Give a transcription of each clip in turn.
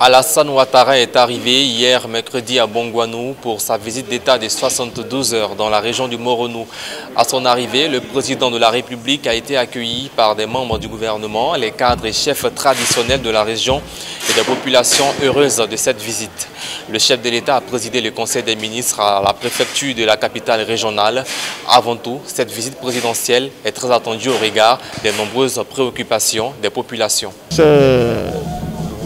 Alassane Ouattara est arrivé hier mercredi à Bongouanou pour sa visite d'État de 72 heures dans la région du Moronou. À son arrivée, le président de la République a été accueilli par des membres du gouvernement, les cadres et chefs traditionnels de la région et des populations heureuses de cette visite. Le chef de l'État a présidé le Conseil des ministres à la préfecture de la capitale régionale. Avant tout, cette visite présidentielle est très attendue au regard des nombreuses préoccupations des populations.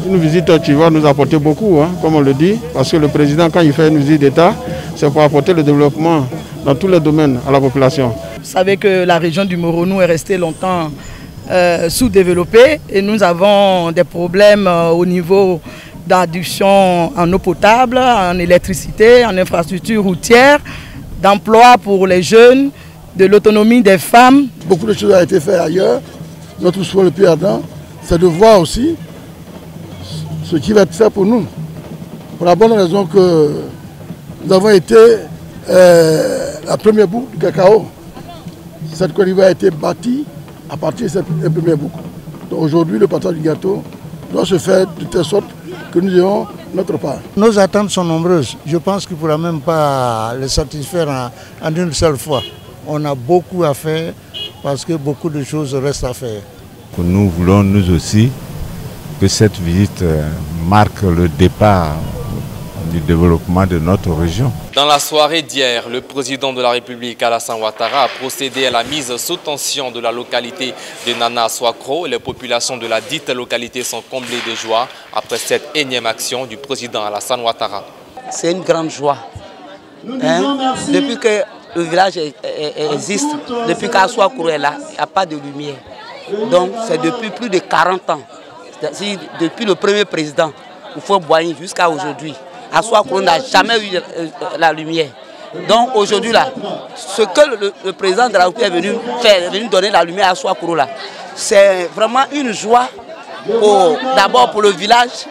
Une visite qui va nous apporter beaucoup, comme on le dit, parce que le président, quand il fait une visite d'État, c'est pour apporter le développement dans tous les domaines à la population. Vous savez que la région du Moronou est restée longtemps sous-développée et nous avons des problèmes au niveau d'adduction en eau potable, en électricité, en infrastructure routière, d'emploi pour les jeunes, de l'autonomie des femmes. Beaucoup de choses ont été faites ailleurs. Notre souhait le plus ardent, c'est de voir aussi ce qui va être fait pour nous. Pour la bonne raison que nous avons été la première boucle du cacao. Cette Côte d'Ivoire a été bâtie à partir de cette première boucle. Donc aujourd'hui, le partage du gâteau doit se faire de telle sorte que nous ayons notre part. Nos attentes sont nombreuses. Je pense qu'il ne pourra même pas les satisfaire en une seule fois. On a beaucoup à faire parce que beaucoup de choses restent à faire. Nous voulons nous aussi que cette visite marque le départ du développement de notre région. Dans la soirée d'hier, le président de la République, Alassane Ouattara, a procédé à la mise sous tension de la localité de Nana Souakro. Les populations de la dite localité sont comblées de joie après cette énième action du président Alassane Ouattara. C'est une grande joie. Depuis que le village existe, depuis qu'Asouakro est là, il n'y a pas de lumière. Donc c'est depuis plus de 40 ans. Depuis le premier président, Oufoué Boigny, jusqu'à aujourd'hui, Asouakro n'a jamais eu la lumière. Donc aujourd'hui, ce que le président de la République est venu faire, est venu donner la lumière à Asouakro, c'est vraiment une joie, d'abord pour le village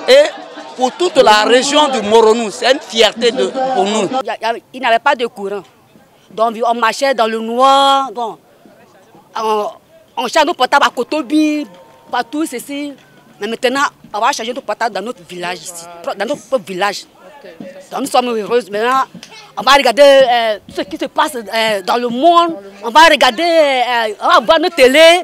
et pour toute la région du Moronou. C'est une fierté pour nous. Il n'y avait pas de courant. Donc on marchait dans le noir, donc, on cherchait nos portables à Kotobi, partout ceci. Mais maintenant, on va changer nos portables dans notre village ici, dans notre propre village. Donc nous sommes heureux. Maintenant, on va regarder ce qui se passe dans le monde. On va regarder, on va voir nos télés,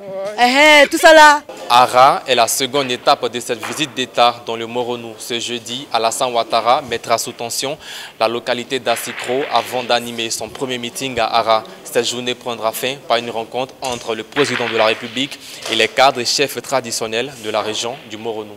tout ça là. Ara est la seconde étape de cette visite d'État dans le Moronou. Ce jeudi, Alassane Ouattara mettra sous tension la localité d'Assikro avant d'animer son premier meeting à Ara. Cette journée prendra fin par une rencontre entre le président de la République et les cadres et chefs traditionnels de la région du Moronou.